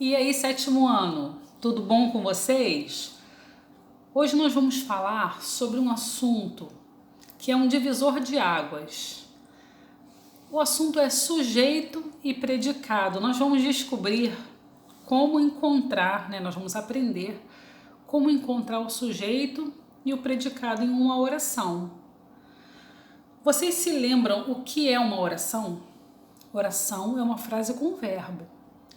E aí, sétimo ano, tudo bom com vocês? Hoje nós vamos falar sobre um assunto que é um divisor de águas. O assunto é sujeito e predicado. Nós vamos descobrir como encontrar, nós vamos aprender como encontrar o sujeito e o predicado em uma oração. Vocês se lembram o que é uma oração? Oração é uma frase com verbo.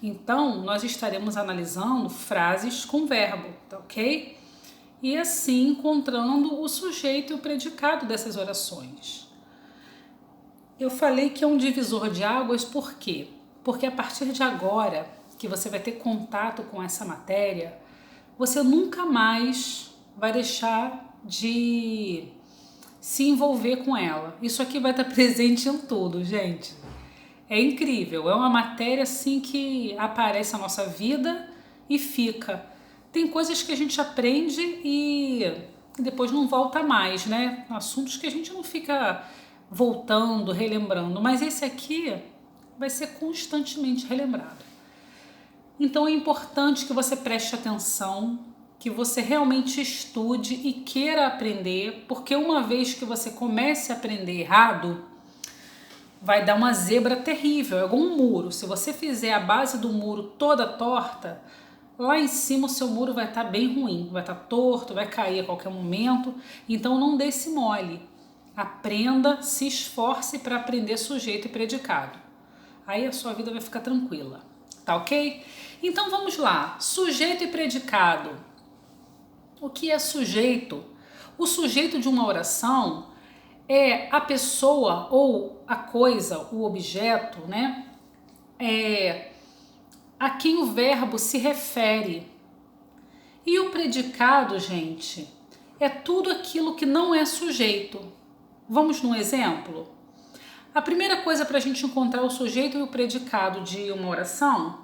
Então, nós estaremos analisando frases com verbo, tá ok? E assim encontrando o sujeito e o predicado dessas orações. Eu falei que é um divisor de águas, por quê? Porque a partir de agora que você vai ter contato com essa matéria, você nunca mais vai deixar de se envolver com ela. Isso aqui vai estar presente em tudo, gente. É incrível, é uma matéria assim que aparece na nossa vida e fica. Tem coisas que a gente aprende e depois não volta mais, né? Assuntos que a gente não fica voltando, relembrando, mas esse aqui vai ser constantemente relembrado. Então é importante que você preste atenção, que você realmente estude e queira aprender, porque uma vez que você comece a aprender errado, vai dar uma zebra terrível, é igual um muro. Se você fizer a base do muro toda torta, lá em cima o seu muro vai estar bem ruim, vai estar torto, vai cair a qualquer momento. Então não dê esse mole. Aprenda, se esforce para aprender sujeito e predicado. Aí a sua vida vai ficar tranquila, tá ok? Então vamos lá, sujeito e predicado. O que é sujeito? O sujeito de uma oração é a pessoa ou a coisa, o objeto, né? A quem o verbo se refere. E o predicado, gente, é tudo aquilo que não é sujeito. Vamos num exemplo? A primeira coisa para a gente encontrar o sujeito e o predicado de uma oração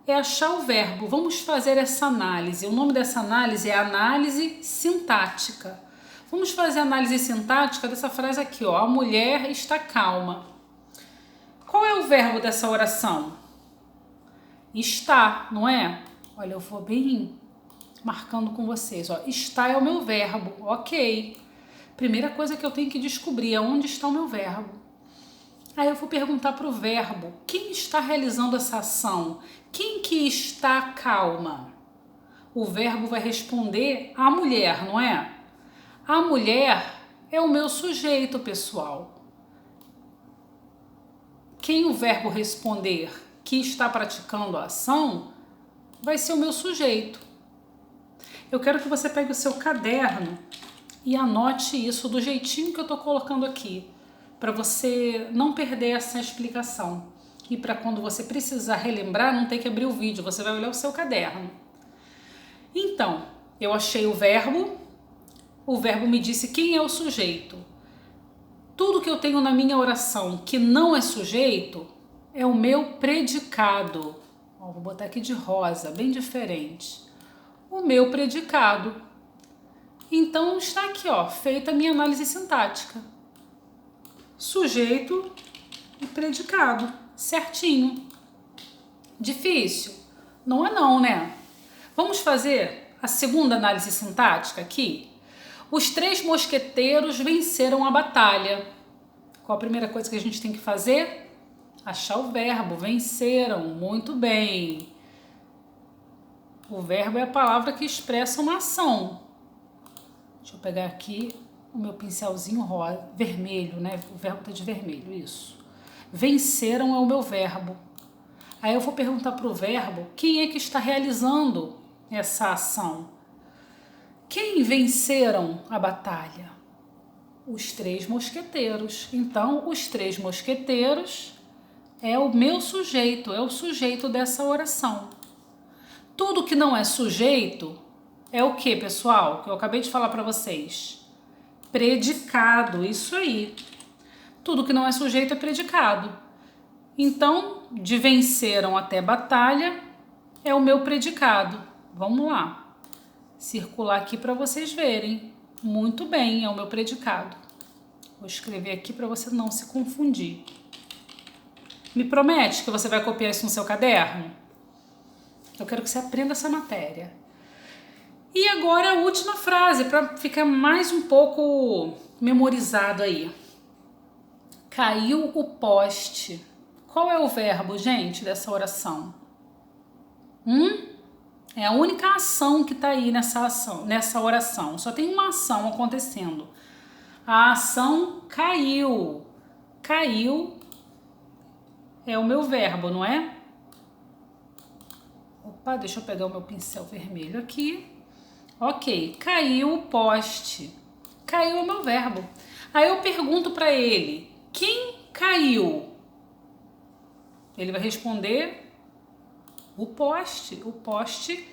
é achar o verbo. Vamos fazer essa análise. O nome dessa análise é análise sintática. Vamos fazer a análise sintática dessa frase aqui, ó. A mulher está calma. Qual é o verbo dessa oração? Está, não é? Olha, eu vou bem marcando com vocês, ó. Está é o meu verbo, ok. Primeira coisa que eu tenho que descobrir é onde está o meu verbo. Aí eu vou perguntar para o verbo, quem está realizando essa ação? Quem que está calma? O verbo vai responder a mulher, não é? A mulher é o meu sujeito, pessoal. Quem o verbo responder que está praticando a ação vai ser o meu sujeito. Eu quero que você pegue o seu caderno e anote isso do jeitinho que eu estou colocando aqui, para você não perder essa explicação. E para quando você precisar relembrar, não ter que abrir o vídeo, você vai olhar o seu caderno. Então, eu achei o verbo me disse quem é o sujeito. Tudo que eu tenho na minha oração que não é sujeito é o meu predicado. Ó, vou botar aqui de rosa, bem diferente. O meu predicado. Então está aqui, ó, feita a minha análise sintática. Sujeito e predicado, certinho. Difícil? Não é não, né? Vamos fazer a segunda análise sintática aqui? Os 3 mosqueteiros venceram a batalha. Qual a primeira coisa que a gente tem que fazer? Achar o verbo, venceram, muito bem. O verbo é a palavra que expressa uma ação. Deixa eu pegar aqui o meu pincelzinho rosa, vermelho, né? O verbo está de vermelho, isso. Venceram é o meu verbo. Aí eu vou perguntar para o verbo quem é que está realizando essa ação. Quem venceram a batalha? Os 3 mosqueteiros. Então, os 3 mosqueteiros é o meu sujeito, é o sujeito dessa oração. Tudo que não é sujeito é o que, pessoal? Que eu acabei de falar para vocês. Predicado, isso aí. Tudo que não é sujeito é predicado. Então, de venceram até batalha é o meu predicado. Vamos lá. Circular aqui para vocês verem. Muito bem, é o meu predicado. Vou escrever aqui para você não se confundir. Me promete que você vai copiar isso no seu caderno? Eu quero que você aprenda essa matéria. E agora a última frase, para ficar mais um pouco memorizado aí. Caiu o poste. Qual é o verbo, gente, dessa oração? É a única ação que está aí nessa oração. Só tem uma ação acontecendo. A ação caiu. Caiu é o meu verbo, não é? Opa, deixa eu pegar o meu pincel vermelho aqui. Ok, caiu o poste. Caiu é o meu verbo. Aí eu pergunto para ele, quem caiu? Ele vai responder, o poste. O poste,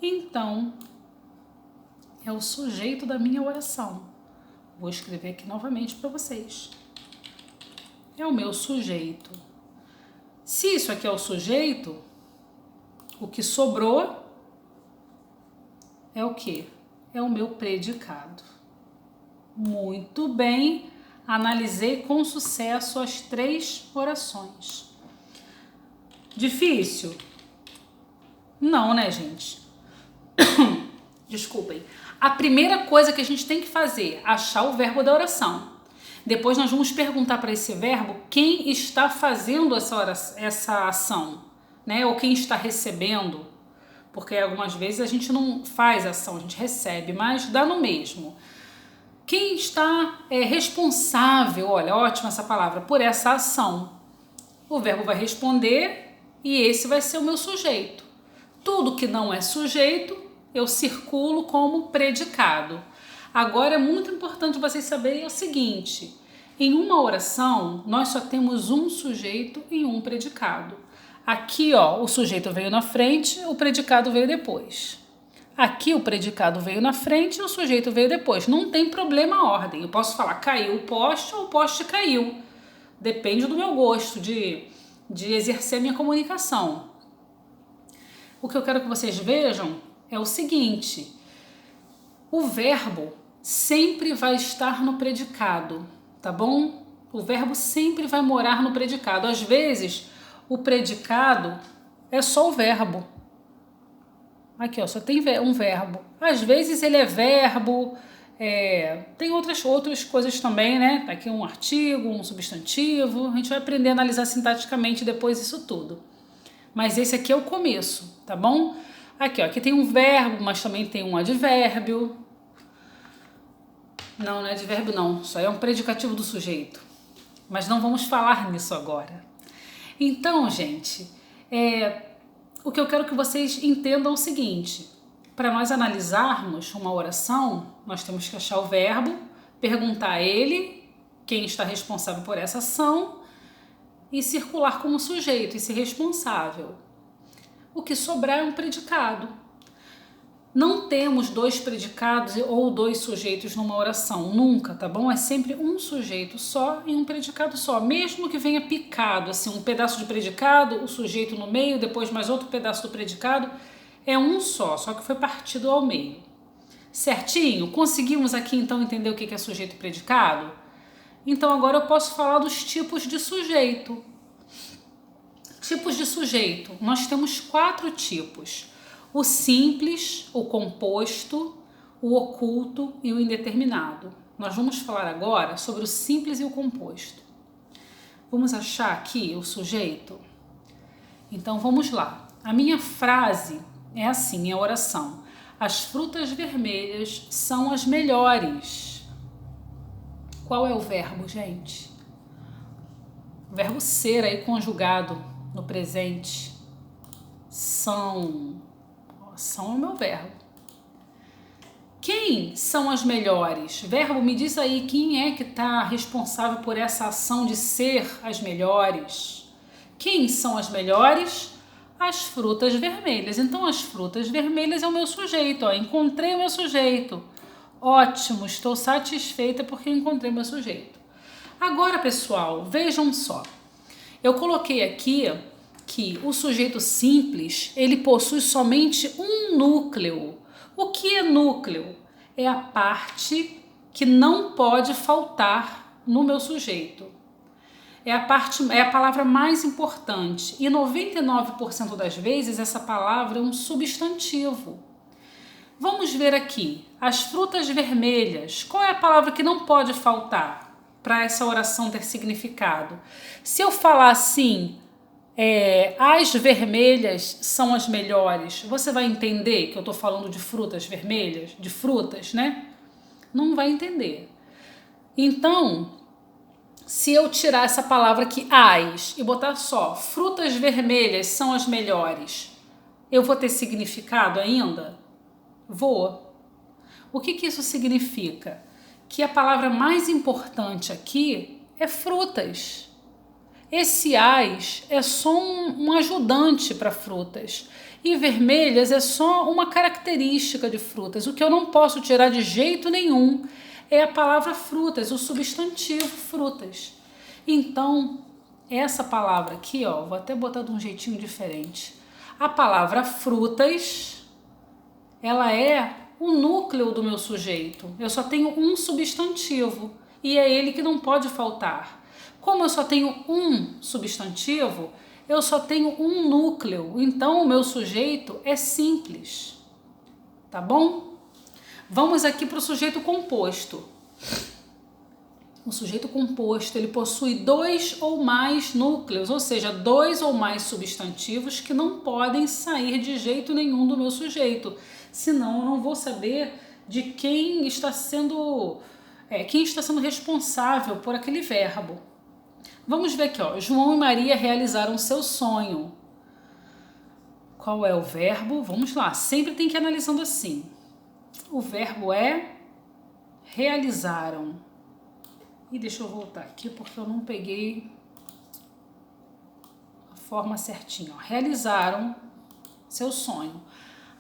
então, é o sujeito da minha oração. Vou escrever aqui novamente para vocês. É o meu sujeito. Se isso aqui é o sujeito, o que sobrou é o quê? É o meu predicado. Muito bem, analisei com sucesso as 3 orações. Difícil? Não, né, gente? Desculpem. A primeira coisa que a gente tem que fazer, achar o verbo da oração. Depois nós vamos perguntar para esse verbo quem está fazendo essa ação, né? Ou quem está recebendo. Porque algumas vezes a gente não faz ação, a gente recebe, mas dá no mesmo. Quem está responsável, olha, ótima essa palavra, por essa ação? O verbo vai responder e esse vai ser o meu sujeito. Tudo que não é sujeito, eu circulo como predicado. Agora é muito importante vocês saberem o seguinte, em uma oração nós só temos um sujeito e um predicado. Aqui, ó, o sujeito veio na frente, o predicado veio depois. Aqui o predicado veio na frente e o sujeito veio depois. Não tem problema a ordem. Eu posso falar caiu o poste ou o poste caiu. Depende do meu gosto de exercer a minha comunicação. O que eu quero que vocês vejam é o seguinte. O verbo sempre vai estar no predicado, tá bom? O verbo sempre vai morar no predicado. Às vezes, o predicado é só o verbo. Aqui, ó, só tem um verbo. Às vezes ele é verbo, tem outras coisas também, né? Aqui um artigo, um substantivo. A gente vai aprender a analisar sintaticamente depois isso tudo. Mas esse aqui é o começo, tá bom? Aqui, ó, aqui tem um verbo, mas também tem um advérbio. Não é advérbio não, só é um predicativo do sujeito. Mas não vamos falar nisso agora. Então, gente, o que eu quero que vocês entendam é o seguinte. Para nós analisarmos uma oração, nós temos que achar o verbo, perguntar a ele quem está responsável por essa ação e circular como sujeito, esse responsável. O que sobrar é um predicado. Não temos 2 predicados ou 2 sujeitos numa oração, nunca, tá bom? É sempre um sujeito só e um predicado só, mesmo que venha picado, assim, um pedaço de predicado, o sujeito no meio, depois mais outro pedaço do predicado, é um só que foi partido ao meio. Certinho? Conseguimos aqui então entender o que é sujeito e predicado? Então agora eu posso falar dos tipos de sujeito. Tipos de sujeito, nós temos 4 tipos. O simples, o composto, o oculto e o indeterminado. Nós vamos falar agora sobre o simples e o composto. Vamos achar aqui o sujeito? Então vamos lá. A minha frase é assim, minha oração. As frutas vermelhas são as melhores. Qual é o verbo, gente? O verbo ser aí conjugado no presente. São é o meu verbo. Quem são as melhores? Verbo, me diz aí quem é que está responsável por essa ação de ser as melhores. Quem são as melhores? As frutas vermelhas. Então, as frutas vermelhas é o meu sujeito. Ó. Encontrei o meu sujeito. Ótimo, estou satisfeita porque encontrei o meu sujeito. Agora, pessoal, vejam só. Eu coloquei aqui que o sujeito simples, ele possui somente um núcleo. O que é núcleo? É a parte que não pode faltar no meu sujeito. é a palavra mais importante. E 99% das vezes essa palavra é um substantivo. Vamos ver aqui, as frutas vermelhas. Qual é a palavra que não pode faltar para essa oração ter significado? Se eu falar assim, as vermelhas são as melhores, você vai entender que eu estou falando de frutas vermelhas? De frutas, né? Não vai entender. Então, se eu tirar essa palavra aqui, as, e botar só frutas vermelhas são as melhores, eu vou ter significado ainda? Vou. O que isso significa? Que a palavra mais importante aqui é frutas. Esse as é só um ajudante para frutas. E vermelhas é só uma característica de frutas. O que eu não posso tirar de jeito nenhum é a palavra frutas, o substantivo frutas. Então, essa palavra aqui, ó, vou até botar de um jeitinho diferente. A palavra frutas, ela é o núcleo do meu sujeito. Eu só tenho um substantivo e é ele que não pode faltar. Como eu só tenho um substantivo, eu só tenho um núcleo. Então, o meu sujeito é simples. Tá bom? Vamos aqui para o sujeito composto. O sujeito composto, ele possui 2 ou mais núcleos, ou seja, 2 ou mais substantivos que não podem sair de jeito nenhum do meu sujeito. Senão, eu não vou saber de quem está sendo responsável por aquele verbo. Vamos ver aqui, ó. João e Maria realizaram seu sonho. Qual é o verbo? Vamos lá, sempre tem que ir analisando assim. O verbo é realizaram. E deixa eu voltar aqui porque eu não peguei a forma certinha. Ó. Realizaram seu sonho.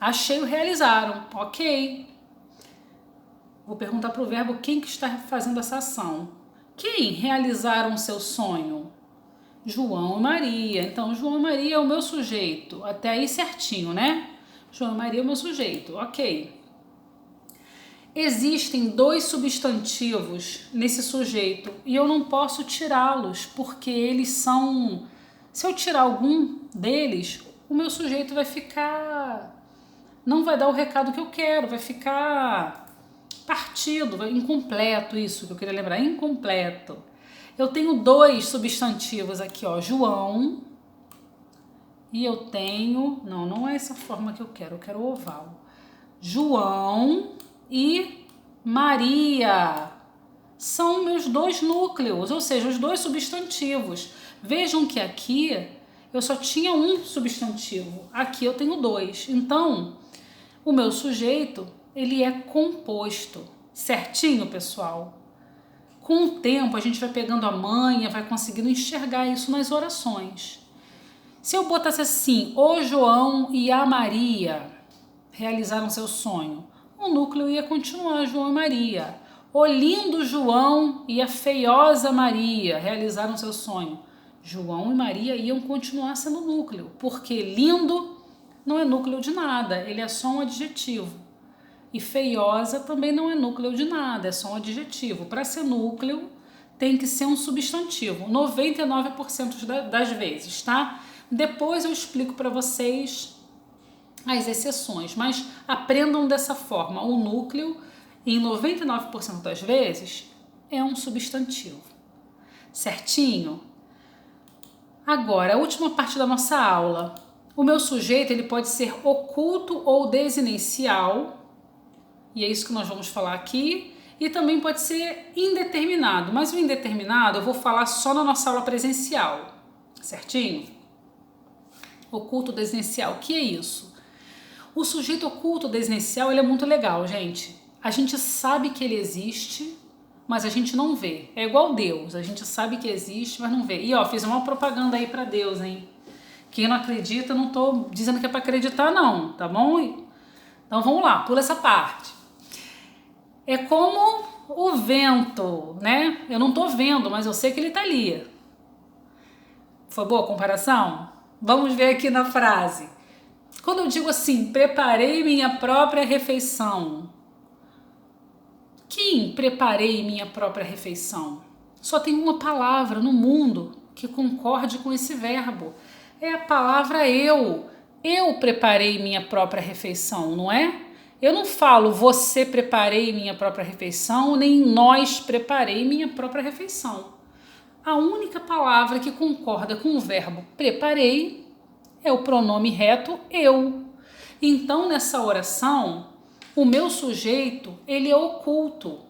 Achei o realizaram, ok. Vou perguntar para o verbo quem que está fazendo essa ação. Quem realizaram seu sonho? João e Maria. Então, João e Maria é o meu sujeito. Até aí certinho, né? João e Maria é o meu sujeito, ok. Existem 2 substantivos nesse sujeito e eu não posso tirá-los porque eles são... Se eu tirar algum deles, o meu sujeito vai ficar... Não vai dar o recado que eu quero, vai ficar... partido, incompleto, isso que eu queria lembrar, incompleto. Eu tenho 2 substantivos aqui, ó, João, e eu tenho, não é essa forma que eu quero oval. João e Maria são meus 2 núcleos, ou seja, os 2 substantivos. Vejam que aqui eu só tinha um substantivo, aqui eu tenho 2. Então, o meu sujeito ele é composto. Certinho, pessoal? Com o tempo, a gente vai pegando a manha, vai conseguindo enxergar isso nas orações. Se eu botasse assim, o João e a Maria realizaram seu sonho, o núcleo ia continuar João e Maria. O lindo João e a feiosa Maria realizaram seu sonho. João e Maria iam continuar sendo núcleo, porque lindo não é núcleo de nada, ele é só um adjetivo. E feiosa também não é núcleo de nada, é só um adjetivo. Para ser núcleo, tem que ser um substantivo, 99% das vezes, tá? Depois eu explico para vocês as exceções, mas aprendam dessa forma. O núcleo, em 99% das vezes, é um substantivo. Certinho? Agora, a última parte da nossa aula. O meu sujeito ele pode ser oculto ou desinencial, e é isso que nós vamos falar aqui, e também pode ser indeterminado, mas o indeterminado eu vou falar só na nossa aula presencial, certinho? Oculto desinencial, o que é isso? O sujeito oculto desinencial ele é muito legal, gente. A gente sabe que ele existe, mas a gente não vê. É igual Deus, a gente sabe que existe, mas não vê. E ó, fiz uma propaganda aí pra Deus, hein? Quem não acredita, não tô dizendo que é pra acreditar não, tá bom? Então vamos lá, pula essa parte. É como o vento, né? Eu não tô vendo, mas eu sei que ele tá ali. Foi boa a comparação? Vamos ver aqui na frase. Quando eu digo assim, preparei minha própria refeição. Quem preparei minha própria refeição? Só tem uma palavra no mundo que concorde com esse verbo. É a palavra eu. Eu preparei minha própria refeição, não é? Eu não falo você preparei minha própria refeição, nem nós preparei minha própria refeição. A única palavra que concorda com o verbo preparei é o pronome reto eu. Então, nessa oração, o meu sujeito, ele é oculto.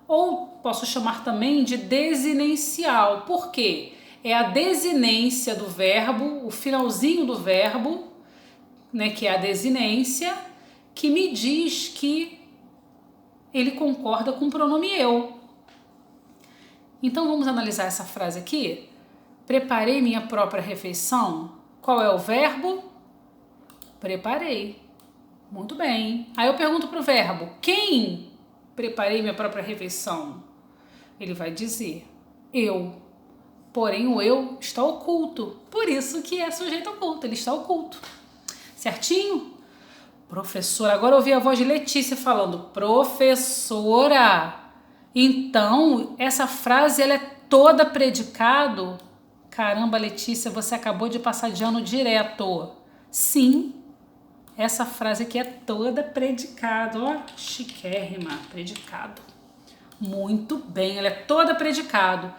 Ou posso chamar também de desinencial. Por quê? É a desinência do verbo, o finalzinho do verbo, né, que é a desinência, que me diz que ele concorda com o pronome eu. Então vamos analisar essa frase aqui. Preparei minha própria refeição. Qual é o verbo? Preparei. Muito bem. Aí eu pergunto para o verbo, quem preparei minha própria refeição? Ele vai dizer, eu. Porém o eu está oculto. Por isso que é sujeito oculto, ele está oculto. Certinho? Professora, agora eu ouvi a voz de Letícia falando, professora, então essa frase ela é toda predicado? Caramba, Letícia, você acabou de passar de ano direto. Sim, essa frase aqui é toda predicado, ó, chiquérrima, predicado. Muito bem, ela é toda predicado.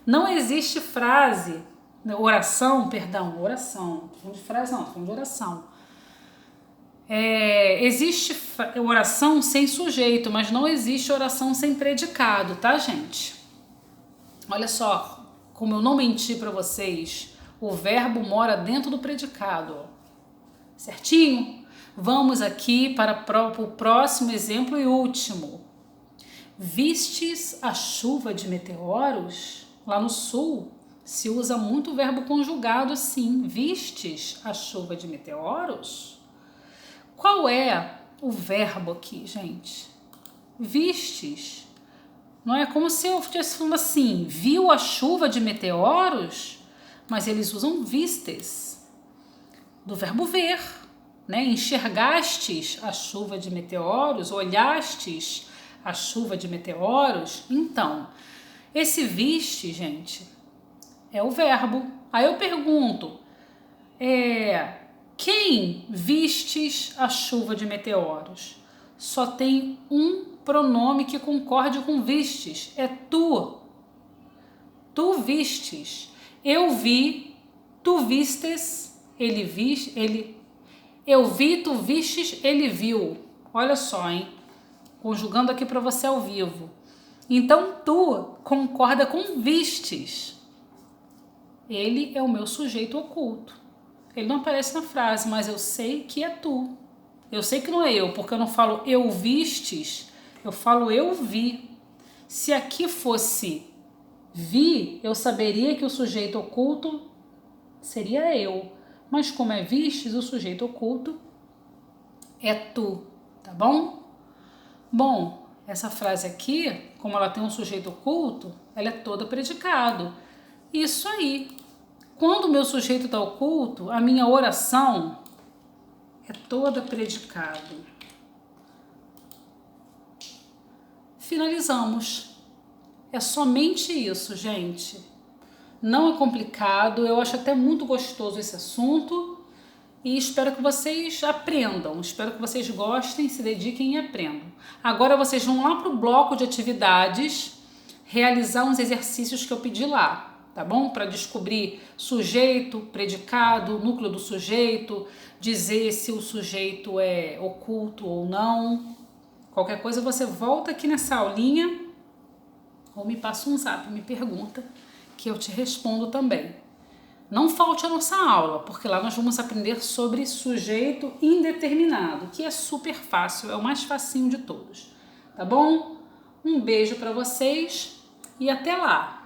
Não existe frase, oração, não falando de frase não, falando de oração. Existe oração sem sujeito, mas não existe oração sem predicado, tá, gente? Olha só, como eu não menti para vocês, o verbo mora dentro do predicado, ó. Certinho? Vamos aqui para o próximo exemplo e último. Vistes a chuva de meteoros? Lá no sul se usa muito o verbo conjugado assim. Vistes a chuva de meteoros? Qual é o verbo aqui, gente? Vistes. Não é como se eu estivesse falando assim, viu a chuva de meteoros? Mas eles usam vistes, do verbo ver, né? Enxergastes a chuva de meteoros, olhastes a chuva de meteoros. Então, esse viste, gente, é o verbo. Aí eu pergunto, quem vistes a chuva de meteoros? Só tem um pronome que concorde com vistes, é tu. Tu vistes. Eu vi, tu vistes, ele viste, ele. Eu vi, tu vistes, ele viu. Olha só, hein? Conjugando aqui para você ao vivo. Então, tu concorda com vistes. Ele é o meu sujeito oculto. Ele não aparece na frase, mas eu sei que é tu. Eu sei que não é eu, porque eu não falo eu vistes, eu falo eu vi. Se aqui fosse vi, eu saberia que o sujeito oculto seria eu. Mas como é vistes, o sujeito oculto é tu, tá bom? Bom, essa frase aqui, como ela tem um sujeito oculto, ela é toda predicado. Isso aí. Quando o meu sujeito está oculto, a minha oração é toda predicado. Finalizamos. É somente isso, gente. Não é complicado, eu acho até muito gostoso esse assunto e espero que vocês aprendam, espero que vocês gostem, se dediquem e aprendam. Agora vocês vão lá para o bloco de atividades realizar uns exercícios que eu pedi lá, tá bom? Para descobrir sujeito, predicado, núcleo do sujeito, dizer se o sujeito é oculto ou não. Qualquer coisa você volta aqui nessa aulinha ou me passa um zap, me pergunta, que eu te respondo também. Não falte a nossa aula, porque lá nós vamos aprender sobre sujeito indeterminado, que é super fácil, é o mais facinho de todos. Tá bom? Um beijo para vocês e até lá!